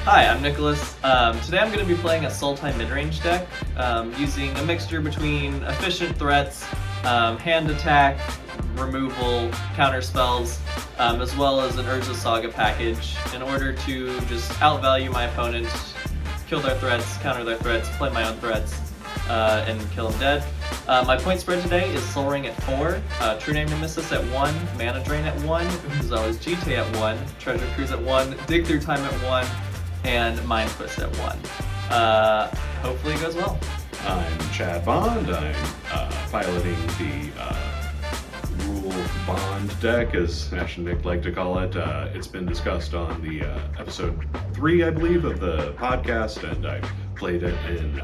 Hi, I'm Nicholas. Today I'm going to be playing a Sultai midrange deck, using a mixture between efficient threats, hand attack, removal, counter spells, as well as an Urza Saga package in order to just outvalue my opponent, kill their threats, counter their threats, play my own threats, and kill them dead. My point spread today is Soul Ring at 4, True Name Nemesis at 1, Mana Drain at 1, Uzawa's GT at 1, Treasure Cruise at 1, Dig Through Time at 1, and Mind Twist at 1. Hopefully it goes well. I'm Chad Bond. I'm piloting the Rule Bond deck, as Ash and Nick like to call it. It's been discussed on the episode 3, I believe, of the podcast, and I played it in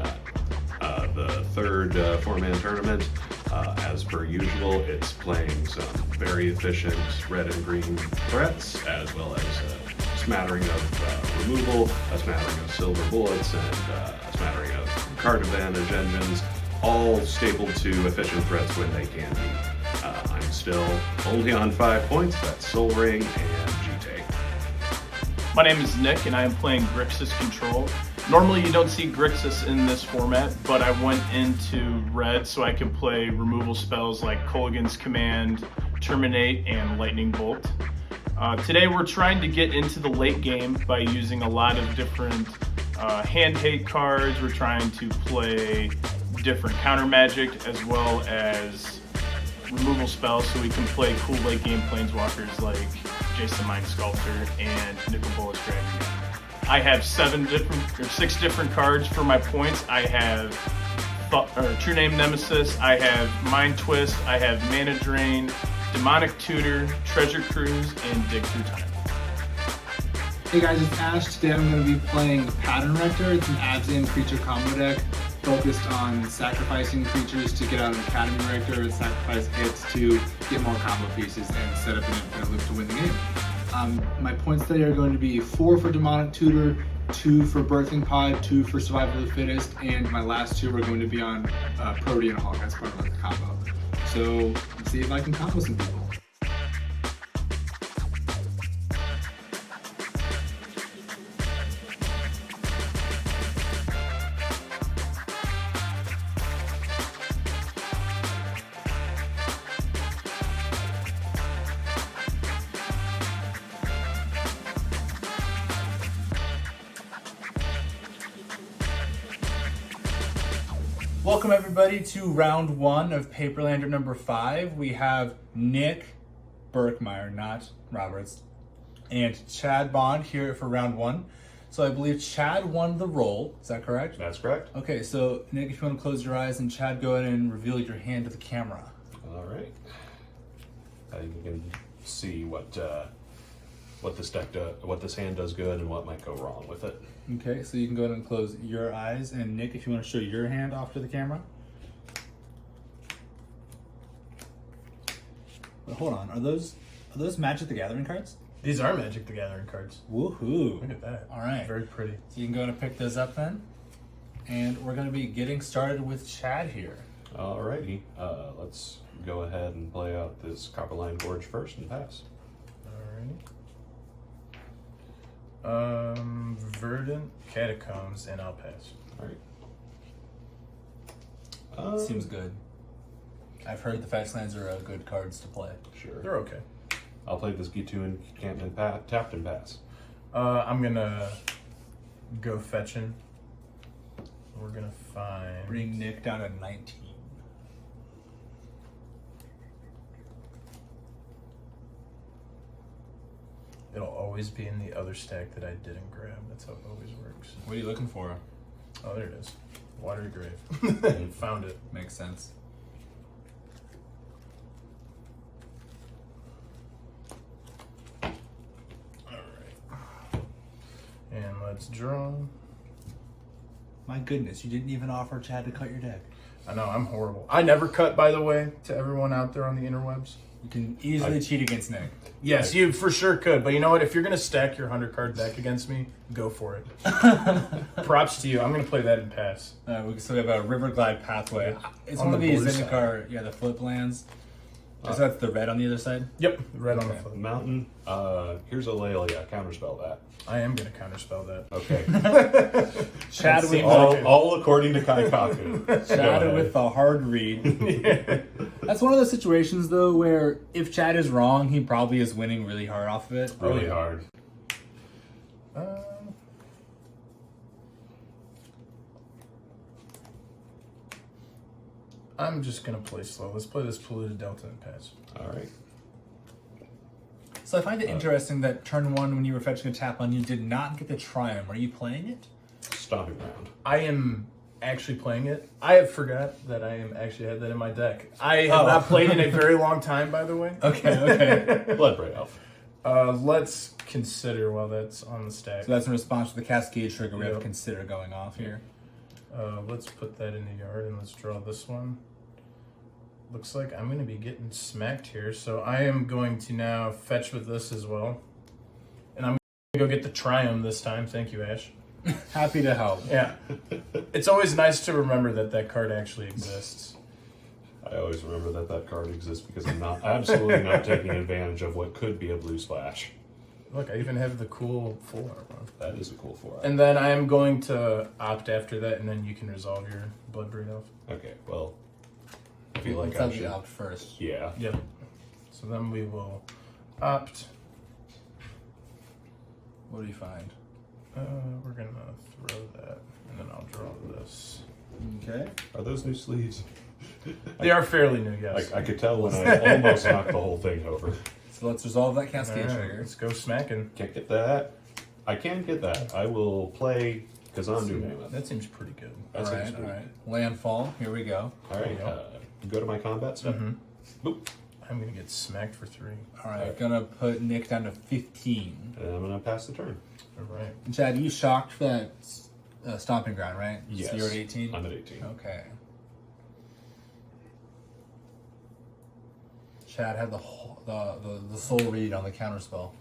the third four-man tournament. As per usual, it's playing some very efficient red and green threats, as well as a smattering of removal, a smattering of silver bullets, and a smattering of card advantage engines, all stapled to efficient threats when they can be. I'm still only on 5 points. That's Soul Ring and GT. My name is Nick, and I am playing Grixis Control. Normally you don't see Grixis in this format, but I went into red so I could play removal spells like Kolaghan's Command, Terminate, and Lightning Bolt. Today we're trying to get into the late game by using a lot of different hand hate cards. We're trying to play different counter magic as well as removal spells so we can play cool late game planeswalkers like Jason Mind Sculptor and Nicol Bolas Dragon. I have 6 different cards for my points. I have True Name Nemesis, I have Mind Twist, I have Mana Drain, Demonic Tutor, Treasure Cruise, and Dig Through Time. Hey guys, it's Ash. Today I'm going to be playing Pattern Rector. It's an Abzan creature combo deck focused on sacrificing creatures to get out an Academy Rector and sacrifice hits to get more combo pieces and set up an infinite loop to win the game. My points today are going to be 4 for Demonic Tutor, 2 for Birthing Pod, 2 for Survival of the Fittest, and my last 2 are going to be on Protean Hawk as part of the combo. So let's see if I can combo some people. Welcome everybody to round 1 of Paperlander number 5. We have Nick Berkmeyer, not Roberts, and Chad Bond here for round 1. So I believe Chad won the roll. Is that correct? That's correct. Okay, so Nick, if you want to close your eyes, and Chad, go ahead and reveal your hand to the camera. All right. You can see what this hand does good and what might go wrong with it. Okay, so you can go ahead and close your eyes, and Nick, if you want to show your hand off to the camera. But hold on, are those Magic the Gathering cards? These are Magic the Gathering cards. Woohoo! Look at that. All right, Very pretty. so you can go ahead and pick those up then, and we're going to be getting started with Chad here. Alrighty, let's go ahead and play out this Copperline Gorge first and pass. Verdant Catacombs, and I'll pass. Alright. Seems good. I've heard the Fetchlands are good cards to play. Sure. They're okay. I'll play this G2 and Encampment tapped and pass. I'm gonna go fetching. We're gonna find... Bring Nick down to 19. It'll always be in the other stack that I didn't grab. That's how it always works. What are you looking for? Oh, there it is. Watery Grave. Found it. Makes sense. Alright. And let's draw. My goodness, you didn't even offer Chad to cut your deck. I know, I'm horrible. I never cut, by the way, to everyone out there on the interwebs. You can easily cheat against Nick. Yes, you for sure could. But you know what? If you're going to stack your 100-card deck against me, go for it. Props to you. I'm going to play that in pass. We still have a River Glide Pathway. It's On one of the these blue Zendikar, the flip lands. So that's the red on the other side? Yep, red on the flip. Mountain. Here's a Lelia. Counterspell that. I am going to counterspell that. Okay. Chad with all according to Kaikaku. Chad with the hard read. That's one of those situations, though, where if Chad is wrong, he probably is winning really hard off of it. Really hard. I'm just going to play slow. Let's play this Polluted Delta and pass. All right. So I find it interesting that turn 1, when you were fetching a tap on, you did not get the Triumph. Are you playing it? Stomping ground. I am actually playing it. I have forgot that I am actually had that in my deck. I have not played in a very long time, by the way. Okay. Bloodbraid Elf. Let's consider while that's on the stack. So that's in response to the Cascade trigger we have to consider going off here. Let's put that in the yard and let's draw this one. Looks like I'm going to be getting smacked here, so I am going to now fetch with this as well. And I'm going to go get the Triumph this time. Thank you, Ash. Happy to help. Yeah. It's always nice to remember that that card actually exists. I always remember that that card exists because I'm absolutely not taking advantage of what could be a blue splash. Look, I even have the cool 4. That is a cool 4. And then I am going to opt after that, and then you can resolve your Bloodbraid Elf. Okay, well, I feel like Let's I have should. the opt first. Yeah. Yep. So then we will opt. What do you find? We're going to throw that, and then I'll draw this. Okay. Are those new sleeves? They are fairly new, yes. I could tell when I almost knocked the whole thing over. So let's resolve that Cascade All right, trigger. let's go smacking. Can't get that. I can get that. I will play Kazandu Mammoth. That seems pretty good. That seems Alright, pretty alright. Landfall, here we go. All right. Go to my combat step. Boop. I'm going to get smacked for 3. Alright, gonna put Nick down to 15. And I'm going to pass the turn. All right. And Chad, you shocked for that stomping ground, right? Yes. So you're at 18? I'm at 18. Okay. Chad had the soul read on the counterspell.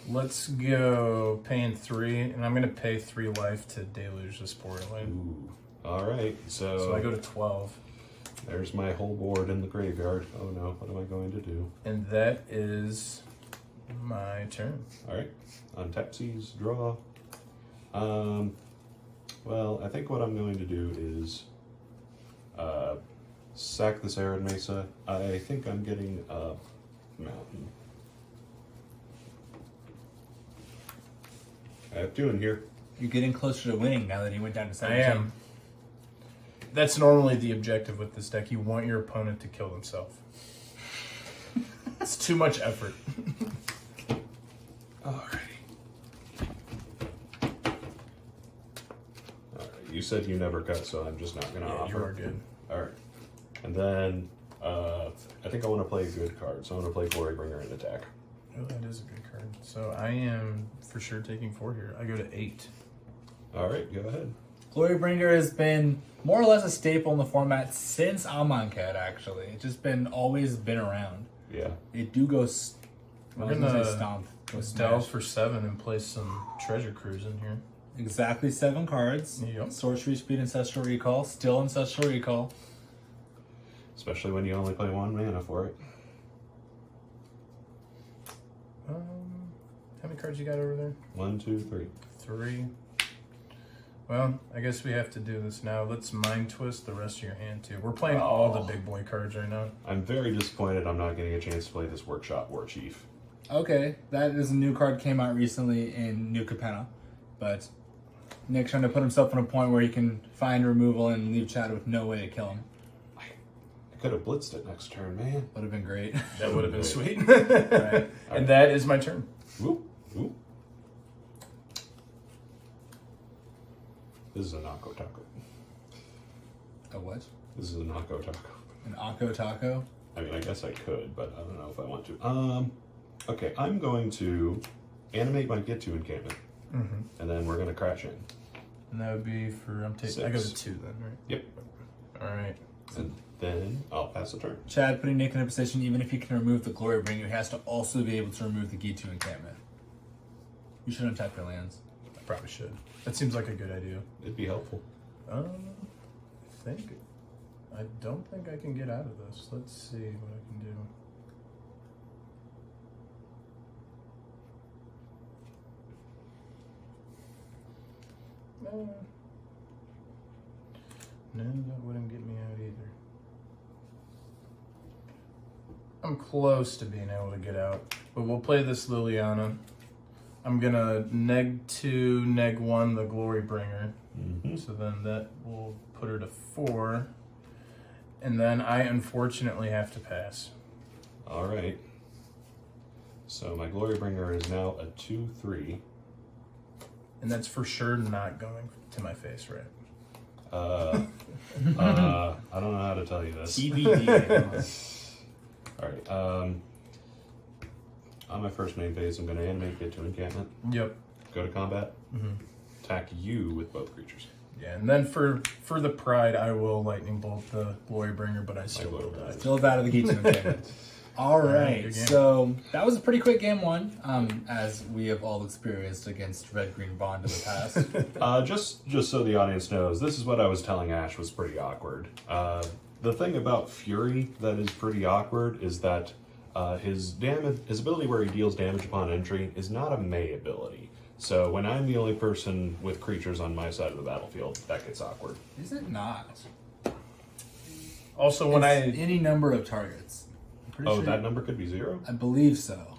Let's go paying 3, and I'm going to pay 3 life to deluge this poor lane. Ooh. All right. So I go to 12. There's my whole board in the graveyard. Oh no, what am I going to do? And that is my turn. All right. Untap seas, draw. Well, I think what I'm going to do is sack this Arid Mesa. I think I'm getting a mountain. I have 2 in here. You're getting closer to winning now that he went down to 17. I am. That's normally the objective with this deck. You want your opponent to kill himself. It's too much effort. Alrighty. Alright, you said you never cut, so I'm just not going to offer. You are good. Alright. And then, I think I want to play a good card, so I want to play Glorybringer and attack. Oh, that is a good card. So I am for sure taking 4 here. I go to 8. Alright, go ahead. Glorybringer has been more or less a staple in the format since Amonkhet, actually. It's just always been around. Yeah. They do go. We're gonna stomp. Go delve smash. for 7 and play some treasure cruise in here. Exactly 7 cards. Yep. Sorcery Speed, Ancestral Recall. Still Ancestral Recall. Especially when you only play 1 mana for it. How many cards you got over there? 1, 2, 3. 3. Well, I guess we have to do this now. Let's Mind Twist the rest of your hand, too. We're playing all the big boy cards right now. I'm very disappointed I'm not getting a chance to play this Workshop War Chief. Okay, that is a new card, came out recently in New Capenna. But Nick's trying to put himself in a point where he can find removal and leave Chad with no way to kill him. I could have blitzed it next turn, man. Would have been great. That would have been sweet. Right. And that is my turn. Whoop, whoop. This is a Nako Taco. A what? This is a Nako Taco. An Akko Taco? I mean, I guess I could, but I don't know if I want to. Okay, I'm going to animate my Get To encampment, and then we're going to crash in. And that would be for, I go to 2 then, right? Yep. All right. And then I'll pass the turn. Chad putting Nick in a position, even if he can remove the Glorybringer, he has to also be able to remove the Gitu encampment. You should untap your lands. I probably should. That seems like a good idea. It'd be helpful. I don't think I can get out of this. Let's see what I can do. No, that wouldn't get me out either. I'm close to being able to get out, but we'll play this Liliana. I'm gonna neg 2, neg 1 the Glory Bringer. So then that will put her to 4. And then I unfortunately have to pass. All right. So my Glory Bringer is now a 2/3. And that's for sure not going to my face, right? I don't know how to tell you this. TBD. All right. On my first main phase, I'm going to animate, get to encampment, Yep. go to combat, attack you with both creatures. Yeah, and then for the pride, I will lightning bolt the Glory Bringer, but I still will die. Still out of the Geeks encampment. All right, good game. so that was a pretty quick game one, as we have all experienced against Red-Green Bond in the past. Just so the audience knows, this is what I was telling Ash was pretty awkward. The thing about Fury that is pretty awkward is that his ability where he deals damage upon entry is not a May ability. So when I'm the only person with creatures on my side of the battlefield, that gets awkward. Is it not? Also, when It's any number of targets. I'm pretty Oh, sure that number could be 0? I believe so.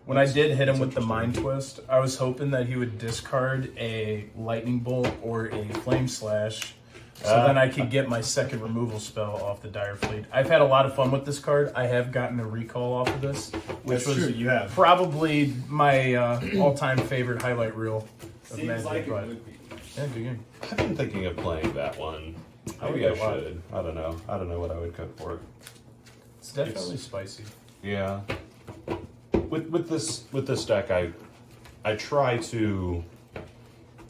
when I did hit him with the Mind Twist, I was hoping that he would discard a Lightning Bolt or a Flame Slash, so then I could get my second removal spell off the Dire Fleet. I've had a lot of fun with this card. I have gotten a recall off of this, which That's was true, you have. probably my all-time favorite highlight reel of Seems Magic. like it but would be. yeah, good game. I've been thinking of playing that one. Maybe I should. I don't know. I don't know what I would cook for it. It's definitely spicy. Yeah. With this deck, I try to,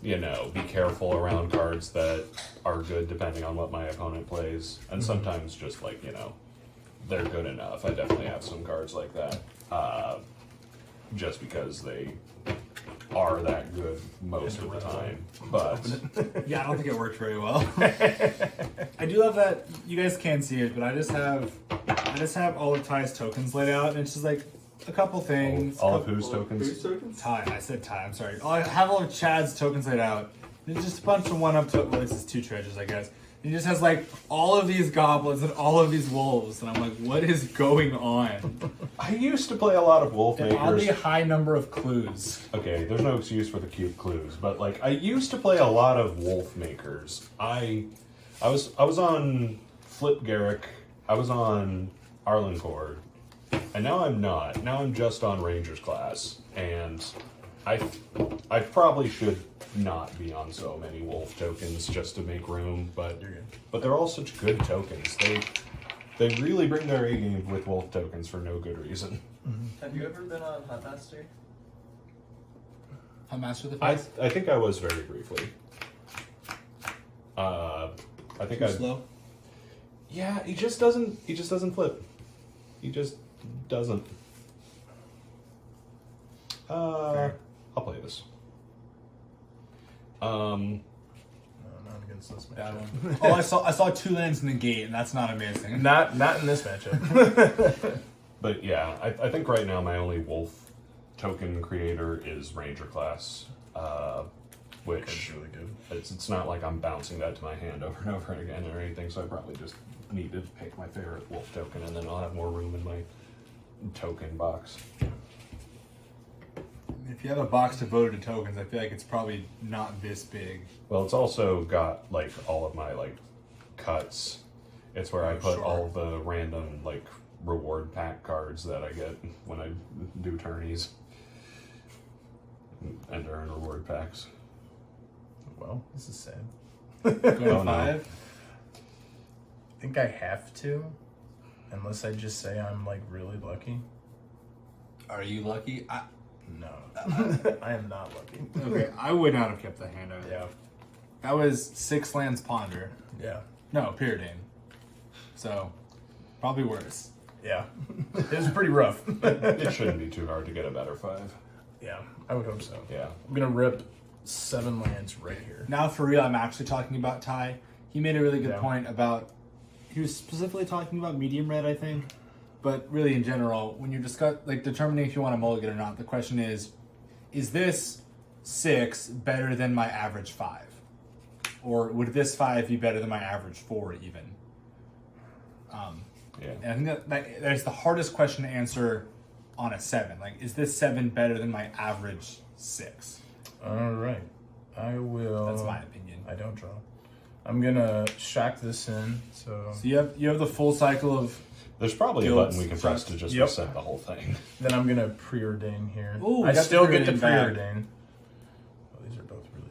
be careful around cards that are good depending on what my opponent plays, and sometimes just they're good enough. I definitely have some cards like that, just because they are that good most of the time. But Yeah, I don't think it worked very well. I do love that you guys can't see it, but I just have all of Ty's tokens laid out, and it's just like a couple things. all of whose tokens? Ty, I said Ty. I'm sorry. I have all of Chad's tokens laid out. It's just a bunch of one-up tokens. Well, this is 2 treasures, I guess. He just has like all of these goblins and all of these wolves, and I'm like, what is going on? I used to play a lot of Wolf And oddly Makers. high number of clues. Okay, there's no excuse for the cute clues, but I used to play a lot of Wolf Makers. I was on Flip Garrick, I was on Arlencord, and now I'm not. Now I'm just on Ranger's class, and I probably should not be on so many Wolf tokens just to make room, but they're all such good tokens. They really bring their A game with Wolf tokens for no good reason. Have you ever been on Hunt Master? Hunt Master of the I Face? think I was very briefly. I think Too I. slow? Yeah, he just doesn't flip. He just doesn't. Fair. I'll play this. No, not against this That matchup. one. Oh, I saw 2 lands negate, and that's not amazing. Not in this matchup. But yeah, I think right now my only Wolf token creator is Ranger class, which That's really good. it's not like I'm bouncing that to my hand over and over again or anything. So I probably just need to pick my favorite Wolf token, and then I'll have more room in my token box. If you have a box devoted to tokens, I feel like it's probably not this big. Well, it's also got all of my cuts. It's where I put Sure. all the random reward pack cards that I get when I do tourneys and earn reward packs. Well, this is sad. Go to Oh, no. 5. I think I have to, unless I just say I'm really lucky. Are you lucky? No, I am not lucky. Okay, I would not have kept the hand over. Yeah, That was 6 lands Ponder. yeah, No, Pyridane. So, probably worse. yeah. It was pretty rough. It shouldn't be too hard to get a better 5. Yeah, I would hope so. Yeah. I'm gonna rip 7 lands right here. Now, for real, I'm actually talking about Ty. He made a really good Yeah. point about. He was specifically talking about medium red, I think. But really, in general, when you're determining if you want a mulligan or not, the question is this 6 better than my average 5? Or would this 5 be better than my average 4 even? Yeah. And I think that's the hardest question to answer on a 7. Like, is this 7 better than my average 6? All right. I will. That's my opinion. I don't draw. I'm gonna shock this in. So So you have the full cycle of. There's probably a Guilds, button we can press to just Yep. reset the whole thing. then I'm gonna preordain here. Ooh, I got the still get to preordain back. preordain. Oh, these are both really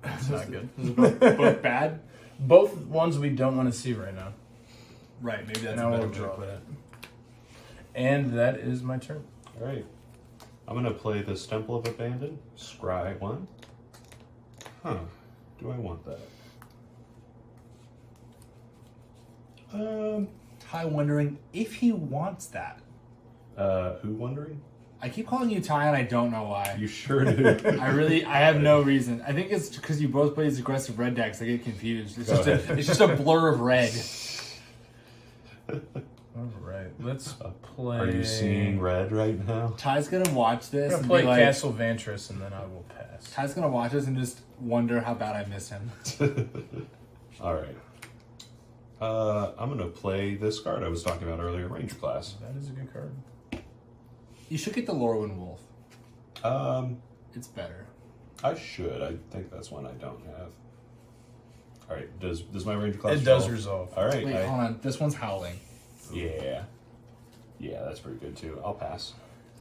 bad. It's not good. Both bad? Both ones we don't want to see right now. Right, maybe that's Now a better we'll way to draw put that. it. And that is my turn. All right. I'm going to play this Temple of Abandon, Scry 1. Huh. Do I want that? Ty wondering if he wants that. Who wondering? I keep calling you Ty and I don't know why. You sure do. I have no reason. I think it's because you both play these aggressive red decks. I get confused. It's Go just ahead. it's just a blur of red. All right, let's play. Are you seeing red right now? Ty's gonna watch I'm this gonna and play be like, Castle Vantris, and then I will pass. Ty's gonna watch this and just wonder how bad I miss him. All right. I'm going to play this card I was talking about earlier, Ranger class. That is a good card. You should get the Lorwyn Wolf. It's better. I should. I think that's one I don't have. All right. Does my Ranger class It does resolve? resolve. All right. Wait, hold on. This one's Howling. Yeah. Yeah, that's pretty good too. I'll pass.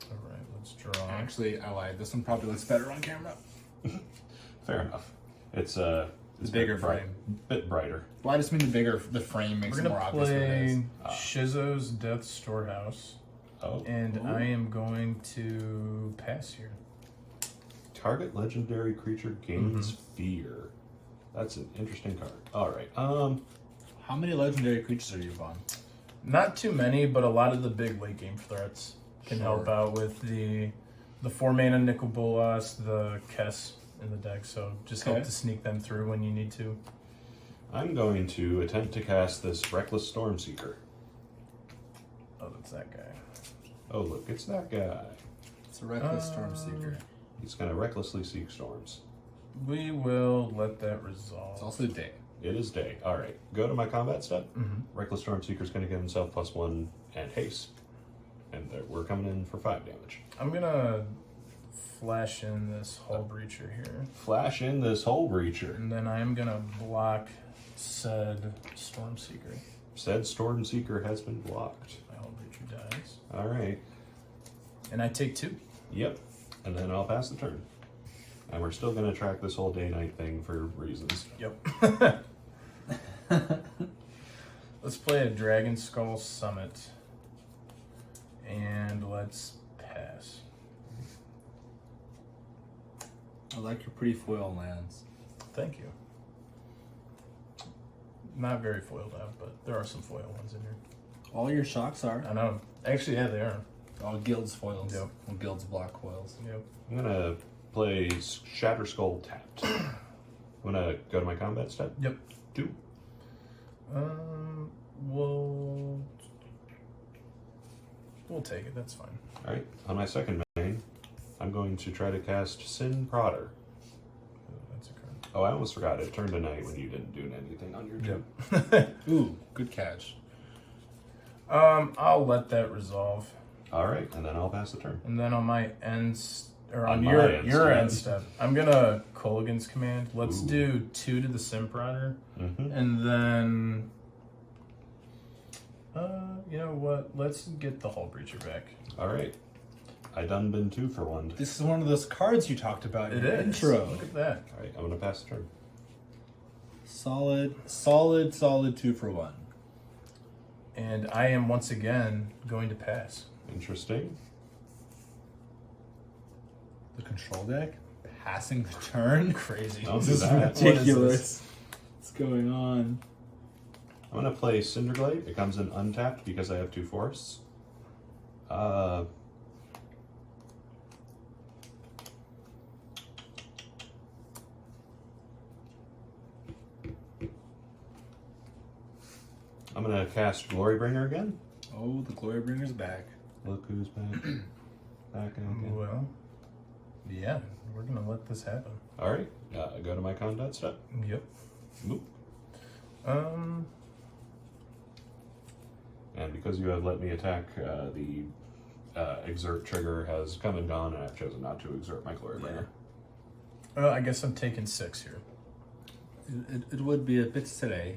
All right, let's draw. Actually, I lied. This one probably looks better on camera. Fair enough. It's bigger bit brighter. Well, I just mean the frame makes We're it more gonna obvious what it is. play Shizo's Death Storehouse, Oh. and I am going to pass here. Target legendary creature gains fear. That's an interesting card. All right. How many legendary creatures are you on? Not too many, but a lot of the big late game threats can help out with the 4-mana Nicol Bolas, the Kess in the deck. So just help Okay. to sneak them through when you need to. I'm going to attempt to cast this Reckless Stormseeker. Oh, that's that guy. Oh, look, it's that guy. It's a Reckless Stormseeker. He's going to recklessly seek storms. We will let that resolve. It's also day. It is day. All right. Go to my combat step. Reckless Stormseeker is going to give himself +1 and haste. And we're coming in for 5 damage. I'm gonna flash in this Hull Breacher here, Flash in this Hole Breacher. and then I am gonna block said Stormseeker. Said Stormseeker has been blocked. My Hull Breacher dies, All right. and I take 2. Yep. And then I'll pass the turn. And we're still going to track this whole day-night thing for reasons. Yep. Let's play a Dragon Skull Summit, and let's pass. I like your pretty foil lands. Thank you. Not very foiled out, but there are some foil ones in here. All your shocks are. I know. Actually, yeah, they are. All guilds foils. Yep. Well, guilds block foils. Yep. I'm going to play Shatter Skull tapped. I'm going to go to my combat step. Yep. 2. We'll take it. That's fine. All right. On my second main, I'm going to try to cast Sin Prodder. That's a card. Oh, I almost forgot. It turned to night when you didn't do anything on your turn. Ooh, good catch. I'll let that resolve, All right. And then I'll pass the turn. and then on my or On on my your end end step. step, I'm gonna Kolaghan's Command. Let's Ooh. do 2 to the Simprotter, Mm-hmm. and then you know what? Let's get the Hull Breacher back. All right. I done been 2 for 1. This is one of those cards you talked about in your intro. Look at that. All right. I'm going to pass the turn. Solid 2 for 1. And I am once again going to pass. Interesting. The control deck? Passing the turn? Crazy. Don't This do is that. ridiculous. What's going on? I'm going to play Cinderglade. It comes in untapped because I have 2 forests. I'm going to cast Glorybringer again. Oh, the Glorybringer's back. Look who's back. Back again. Well, Yeah, we're gonna let this happen. All right. Go to my combat step. Yep. Boop. Um. And because you have let me attack, the exert trigger has come and gone, and I've chosen not to exert my glory bringer. I guess I'm taking 6 here. It would be a bit today.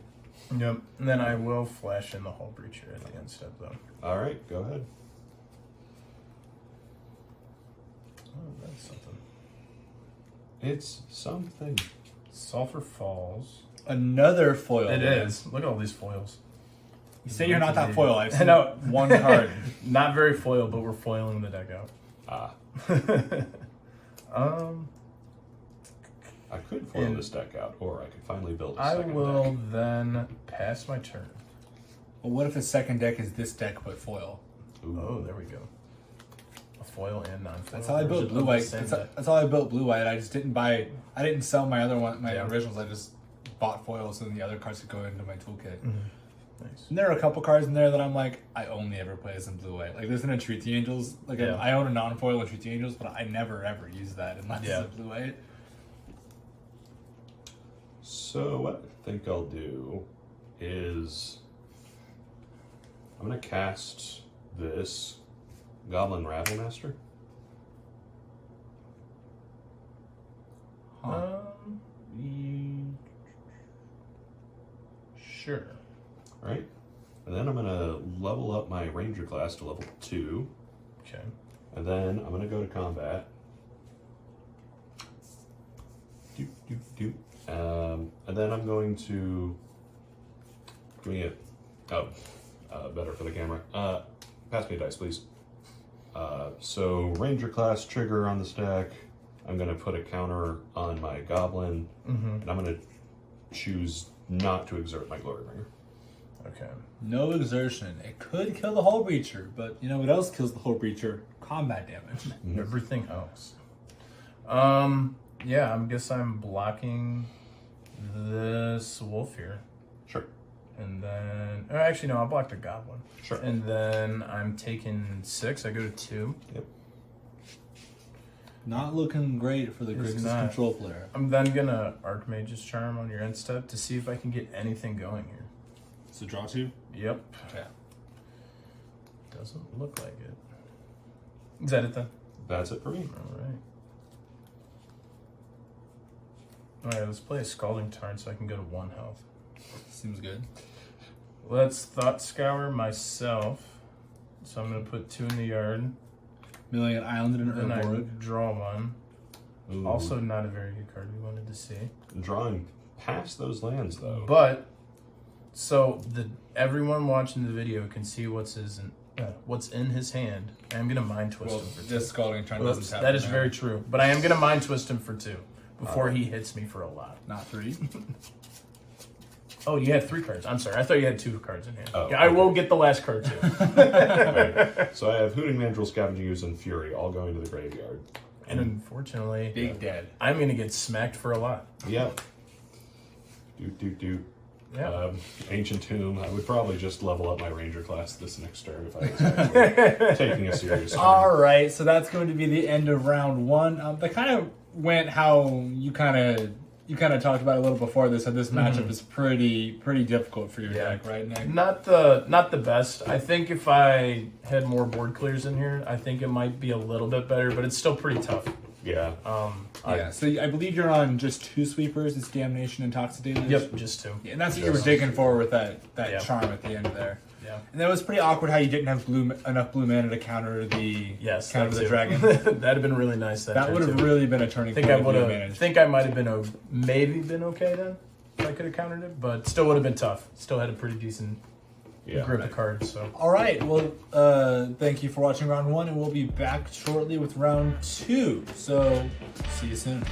Yep. And then I will flash in the Hull Breacher at the end step, though. All right, go ahead. Oh, that's something. It's something. Sulfur Falls. Another foil. It man. is. Look at all these foils. You say you're not that foil. I've seen No. one card. Not very foil, but we're foiling the deck out. I could foil this deck out, or I could finally build a I second will deck. then pass my turn. Well, what if the second deck is this deck but foil? Ooh. Oh, there we go. A foil and non-foil. That's how I built version blue of the white. same That's, deck. that's how I built blue white. I just didn't buy. I didn't sell my other one, my Yeah. originals. I just bought foils, and the other cards could go into my toolkit. Nice. And there are a couple cards in there that I'm like, I only ever play this in blue white. Like there's an Entreat the Angels. Like Yeah. I own a non-foil Entreat the Angels, but I never ever use that unless Yeah. it's in blue white. So what I think I'll do is I'm gonna cast this Goblin Ravelmaster. Sure. Right? And then I'm gonna level up my Ranger class to level 2. Okay. And then I'm gonna go to combat. Doop, doop, doop. And then I'm going to give me better for the camera. Pass me a dice, please. So Ranger class trigger on the stack. I'm gonna put a counter on my Goblin, and I'm gonna choose not to exert my Glory Bringer. Okay. No exertion. It could kill the Hull Breacher, but you know what else kills the Hull Breacher? Combat damage. Everything else. Yeah, I guess I'm blocking this wolf here. Sure. And then, oh, actually, no, I'll block the goblin. Sure. And then I'm taking 6. I go to 2. Yep. Not looking great for the It's Grixis not. control player. I'm then gonna Archmage's Charm on your end step to see if I can get anything going here. So draw 2. Yep. Okay. Doesn't look like it. Is that it then? That's it for me. Alright. Alright, let's play a Scalding Tarn so I can go to 1 health. Seems good. Let's Thought Scour myself. So I'm gonna put 2 in the yard. Million Island and Then I Urborg. draw 1. Ooh. Also not a very good card we wanted to see. Drawing past those lands, though. But so everyone watching the video can see what's in his hand. I'm gonna Mind Twist Well, him for 2. this Scalding Tarn Whoops, doesn't that is now. very true. But I am gonna Mind Twist him for 2 before he hits me for a lot. Not 3. Oh, you had 3 cards. I'm sorry. I thought you had 2 cards in hand. Oh, yeah, I okay. will get the last card too. Right. So I have Hooting Mandrill, Scavenging Ooze, and Fury all going to the graveyard. And unfortunately, Big dead. I'm gonna get smacked for a lot. Yep. Do. Yeah. Ancient Tomb. I would probably just level up my Ranger class this next turn if I was actually taking a serious turn. All right, so that's going to be the end of round 1. That kind of went how you kind of talked about a little before this. That this matchup is pretty difficult for your deck, right, Nick? Not the best. I think if I had more board clears in here, I think it might be a little bit better, but it's still pretty tough. Yeah. Yeah. So I believe you're on just 2 sweepers. It's Damnation and Toxic Deluge. Yep, just 2. Yeah, and that's what you were digging for with that Yeah. charm at the end there. Yeah. And that was pretty awkward how you didn't have enough blue mana to counter the Yes, counter that the too. dragon. That'd have been really nice. That turn, would have too. really been a turning I think point. I if would you have. managed. Think I might have been maybe been okay then. If I could have countered it, but still would have been tough. Still had a pretty decent grip of cards. So All right. Well, thank you for watching round 1, and we'll be back shortly with round 2. So, see you soon.